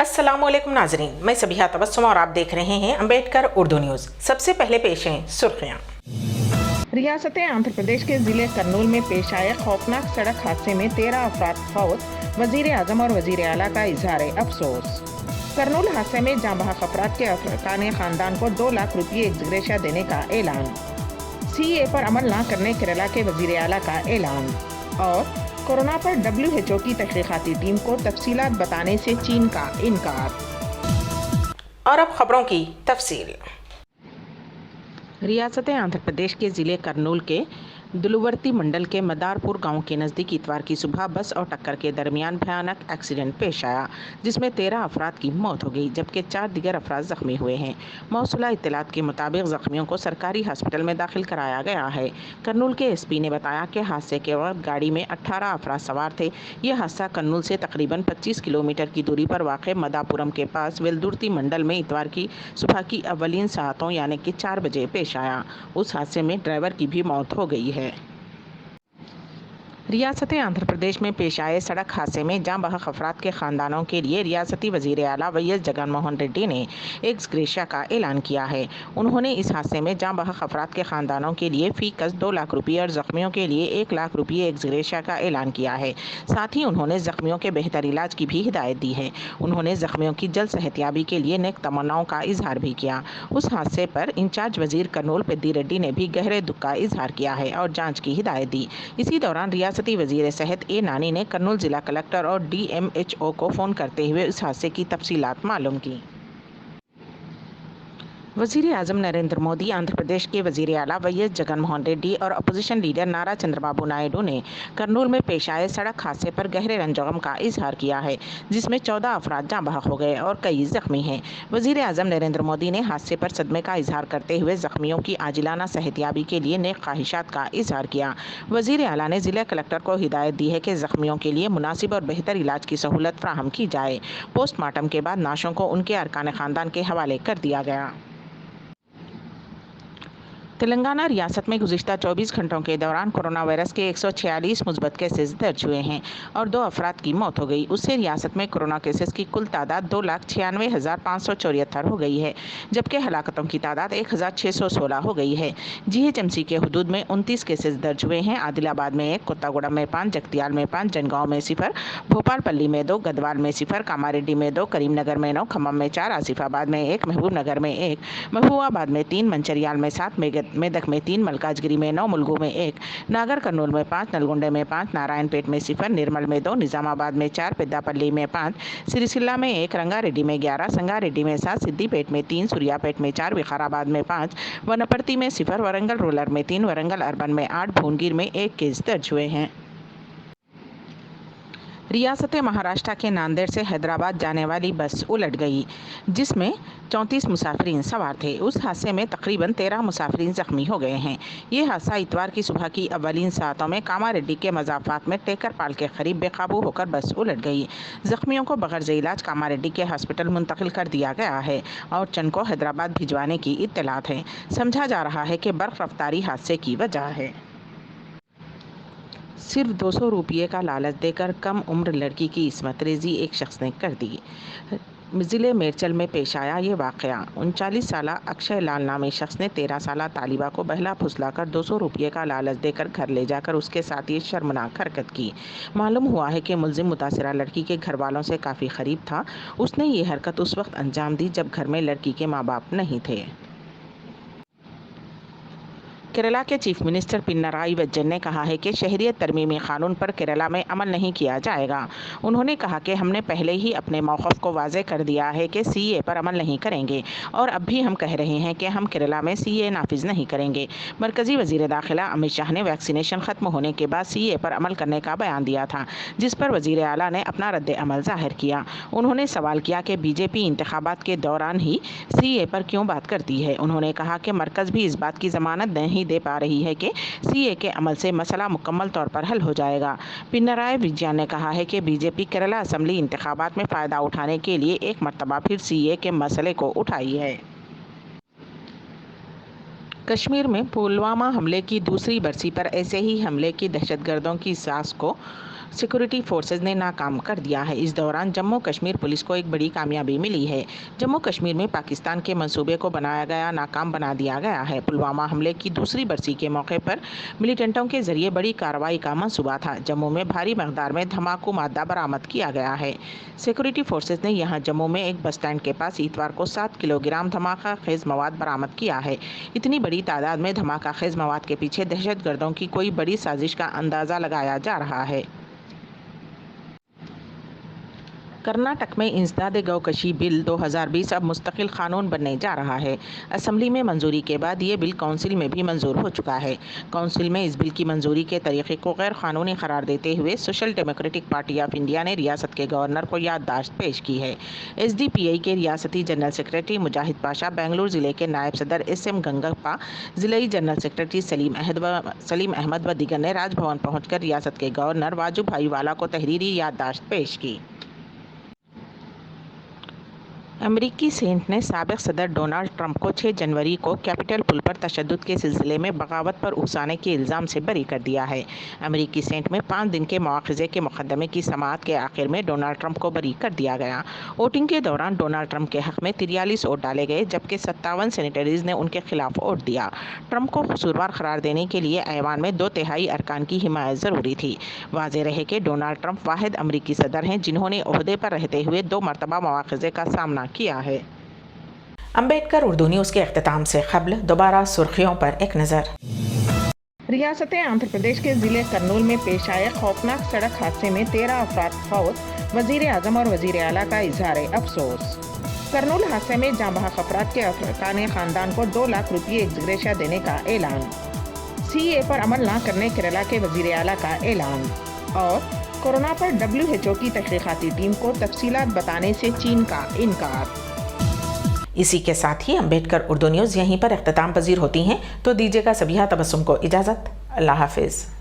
अस्सलामुअलैकुम नाजरीन, मैं सबिहा तबस्सुम और आप देख रहे हैं अम्बेडकर उर्दू न्यूज़। सबसे पहले पेश हैं सुर्खियाँ। रियासत आंध्र प्रदेश के ज़िले करनूल में पेश आए खौफनाक सड़क हादसे में 13 अफराद फौत। वज़ीर आज़म और वज़ीर आला का इजहार अफसोस। करनूल हादसे में जाँ बहक अफराद के अरकान ख़ानदान को 2 लाख रुपये एक्सग्रेशिया देने का ऐलान। CA पर अमल न करने केरला के वज़ीर आला का ऐलान। और कोरोना पर WHO की तहकीकाती टीम को तफसीलात बताने से चीन का इनकार। और अब खबरों की तफसील। रियासत आंध्र प्रदेश के ज़िले करनूल के दुलुवर्ती मंडल के मदारपुर गांव के नज़दीक इतवार की सुबह बस और टक्कर के दरमियान भयानक एक्सीडेंट पेश आया, जिसमें 13 अफराद की मौत हो गई जबकि 4 दीगर अफराद जख्मी हुए हैं। मौसूला इत्तलात के मुताबिक जख्मियों को सरकारी हॉस्पिटल में दाखिल कराया गया है। करनूल के SP ने बताया कि हादसे के वक्त गाड़ी में 18 अफराद सवार थे। यह हादसा करनूल से तकरीबन 25 किलोमीटर की दूरी पर वाक़ मदापुरम के पास वेलदुर्ती मंडल में इतवार की सुबह की अव्वलीन सातों यानी कि 4 बजे पेश आया। उस हादसे में ड्राइवर की भी मौत हो गई है। रियासत आंध्र प्रदेश में पेश आए सड़क हादसे में जाँ बहक अफराद के ख़ानदानों के लिए रियासती वज़ीर आला YS जगनमोहन रेड्डी ने एक्स ग्रेशिया का ऐलान किया है। उन्होंने इस हादसे में जाँ बहक अफराद के ख़ानदानों के लिए फ़ी कस 2 लाख रुपये और ज़ख्मियों के लिए 1 लाख रुपये एक्स ग्रेशिया का ऐलान किया है। साथ ही उन्होंने ज़ख्मियों के बेहतर इलाज की भी हिदायत दी है। उन्होंने ज़ख्मियों की जल्द सेहतयाबी के लिए नेक तमन्नाओं का इजहार भी किया। उस हादसे पर इंचार्ज वज़ीर करनूल पेद्दी रेड्डी ने भी गहरे दुख का इजहार किया है और जाँच की हिदायत दी। इसी दौरान रियासती वज़ीर सेहत नानी ने करनूल जिला कलेक्टर और DMHO को फ़ोन करते हुए इस हादसे की तफसीलात मालूम की। वज़ीर आज़म नरेंद्र मोदी, आंध्र प्रदेश के वज़ीर आला YS जगनमोहन रेड्डी और अपोजिशन लीडर नारा चंद्रबाबू नायडू ने करनूल में पेश आए सड़क हादसे पर गहरे रंज-ओ-गम का इजहार किया है, जिसमें 14 अफराद जाँ बहक हो गए और कई जख्मी हैं। वज़ीर आज़म नरेंद्र मोदी ने हादसे पर सदमे का इजहार करते हुए जख्मियों की आजिलाना सेहतयाबी के लिए नेक ख्वाहिशात का इजहार किया। वज़ीर आला ने ज़िला कलेक्टर को हिदायत दी है कि जख्मियों के लिए मुनासिब और बेहतर इलाज की सहूलत फराहम की जाए। पोस्टमार्टम के बाद नाशों को उनके अरकान ख़ानदान के हवाले कर दिया गया। तेलंगाना रियासत में गुज़िश्ता 24 घंटों के दौरान कोरोना वायरस के 146 मुस्बत केसेस दर्ज हुए हैं और 2 अफराद की मौत हो गई। उससे रियासत में कोरोना केसेस की कुल तादाद 2,96,574 हो गई है, जबकि हलाकतों की तादाद 1,616 हो गई है। GHMC के हुदूद में 29 केसेस दर्ज हुए हैं। आदिलाबाद में 1, कोत्तागुड़म में 5, जगतियाल में 5, जनगांव में 0, भोपालपल्ली में 2, गदवाल में 0, कामारेड्डी में 2, करीमनगर में 9, खम्मम में 4, आसिफाबाद में 1, महबूबनगर में 1, महबूबाबाद में 3, मंचरियाल में 7, मेदक में 3, मलकाजगिरी में 9, मुलगू में 1, नागर कर्नूल में 5, नलगुंडे में 5, नारायणपेट में 0, निर्मल में 2, निजामाबाद में 4, पेद्दापल्ली में 5, सिरिसिल्ला में 1, रंगारेड्डी में 11, संगारेड्डी में 7, सिद्दीपेट में 3, सूर्यापेट में 4, विकाराबाद में 5, वनपर्ती में 0, वरंगल रूरल में 3, वरंगल अर्बन में 8, भूनगिर में 1 केस दर्ज हुए हैं। रियासत महाराष्ट्र के नांदेड़ से हैदराबाद जाने वाली बस उलट गई, जिसमें 34 मुसाफिरीन सवार थे। उस हादसे में तकरीबन 13 मुसाफिरीन जख्मी हो गए हैं। ये हादसा इतवार की सुबह की अव्वलीन सातों में कामारेड्डी के मज़ाफ़ात में टेकरपाल के करीब बेकाबू होकर बस उलट गई। जख्मियों को बगैर इलाज कामारेड्डी के हॉस्पिटल मुंतकिल कर दिया गया है और चंद को हैदराबाद भिजवाने की इत्तलात है। समझा जा रहा है कि बर्फ़ रफ्तारी हादसे की वजह है। सिर्फ 200 रुपये का लालच देकर कम उम्र लड़की की इस्मत रेज़ी एक शख्स ने कर दी। ज़िले मेरचल में पेश आया ये वाक़या। 39 साला अक्षय लाल नामी शख्स ने 13 साला तालिबा को बहला फुसलाकर 200 रुपये का लालच देकर घर ले जाकर उसके साथ ये शर्मनाक हरकत की। मालूम हुआ है कि मुलजिम मुतासिरा लड़की के घर वालों से काफ़ी क़रीब था। उसने ये हरकत उस वक्त अंजाम दी जब घर में लड़की के माँ बाप नहीं थे। केरला के चीफ मिनिस्टर पिनराई विजयन ने कहा है कि शहरियत तरमीमी क़ानून पर केरला में अमल नहीं किया जाएगा। उन्होंने कहा कि हमने पहले ही अपने मौक़िफ़ को वाज़ेह कर दिया है कि CA पर अमल नहीं करेंगे और अब भी हम कह रहे हैं कि हम केरला में CA नाफिज नहीं करेंगे। मरकज़ी वज़ीर दाखिला अमित शाह ने वैक्सीनेशन ख़त्म होने के बाद CA पर अमल करने का बयान दिया था, जिस पर वज़ीर आला ने अपना रद्द अमल ज़ाहिर किया। उन्होंने सवाल किया कि BJP इंतखाबात के दौरान ही CA पर क्यों बात करती है। उन्होंने कहा कि मरकज़ भी इस बात की ज़मानत नहीं दे पा रही है कि CA के अमल से मसला मुकम्मल तौर पर हल हो जाएगा। पिनराई विजयन ने कहा है कि BJP केरला असम्बली इंतखाबात में फ़ायदा उठाने के लिए एक मरतबा फिर CA के मसले को उठाई है। कश्मीर में पुलवामा हमले की दूसरी बरसी पर ऐसे ही हमले की दहशतगर्दों की साज़ को सिक्योरिटी फोर्सेज ने नाकाम कर दिया है। इस दौरान जम्मू कश्मीर पुलिस को एक बड़ी कामयाबी मिली है। जम्मू कश्मीर में पाकिस्तान के मंसूबे को बनाया गया नाकाम बना दिया गया है। पुलवामा हमले की दूसरी बरसी के मौके पर मिलिटेंटों के जरिए बड़ी कार्रवाई का मंसूबा था। जम्मू में भारी मकदार में धमाकू मादा बरामद किया गया है। सिक्योरिटी फोर्सेज ने यहां जम्मू में एक बस स्टैंड के पास इतवार को 7 किलोग्राम धमाका खेज मवाद बरामद किया है। इतनी बड़ी तादाद में धमाका खेज मवाद के पीछे दहशतगर्दों की कोई बड़ी साजिश का अंदाजा लगाया जा रहा है। कर्नाटक में इंसदाद गौकशी बिल 2020 अब मुस्तकिल कानून बनने जा रहा है। असेंबली में मंजूरी के बाद ये बिल काउंसिल में भी मंजूर हो चुका है। काउंसिल में इस बिल की मंजूरी के तरीके को गैर कानूनी करार देते हुए social democratic party of India ने रियासत के गवर्नर को याददाश्त पेश की है। SDPI के रियासती जनरल सेक्रेटरी मुजाहिद पाशा, बेंगलुरु जिले के नायब सदर SM गंगप्पा, जिलाई जनरल सेक्रेटरी सलीम अहमद व दीगर ने राजभवन पहुंचकर रियासत के गवर्नर वाजूभाई वाला को तहरीरी याददाश्त पेश की। अमेरिकी सेनेट ने साबिक सदर डोनाल्ड ट्रंप को 6 जनवरी को कैपिटल पुल पर तशद्दुद के सिलसिले में बगावत पर उकसाने के इल्ज़ाम से बरी कर दिया है। अमेरिकी सेनेट में 5 दिन के मुआखज़े के मुकदमे की समाअत के आखिर में डोनाल्ड ट्रंप को बरी कर दिया गया। वोटिंग के दौरान डोनाल्ड ट्रंप के हक़ में 43 वोट डाले गए, जबकि 57 सेनेटरीज़ ने उनके खिलाफ वोट दिया। ट्रंप को कसूरवार करार देने के लिए ऐवान में 2/3 अरकान की हिमायत ज़रूरी थी। वाज़ेह रहे कि डोनाल्ड ट्रंप वाहिद अमेरिकी सदर हैं जिन्होंने ओहदे पर रहते हुए 2 मरतबा मुआखज़े का सामना किया है। अम्बेडकर उर्दू न्यूज़ के अख्तिताम से क़ब्ल दोबारा सुर्खियों पर एक नज़र। रियासत आंध्र प्रदेश के ज़िले कर्नूल में पेश आए खौफनाक सड़क हादसे में 13 अफराद फौत। वज़ीर आज़म और वज़ीर आला का इजहार अफसोस। कर्नूल हादसे में जाँ बहक अफराद के अफराद ख़ानदान को 2 लाख रुपये एक्सग्रेशिया देने का ऐलान। CA पर अमल न करने केरला के वज़ीर आला का ऐलान। और कोरोना पर WHO की तहक़ीक़ाती टीम को तफसीलात बताने से चीन का इनकार। इसी के साथ ही अम्बेडकर उर्दू न्यूज़ यहीं पर इख्तिताम पजीर होती हैं, तो दीजिएगा सबिहा तबस्सुम को इजाज़त। अल्लाह हाफ़िज़।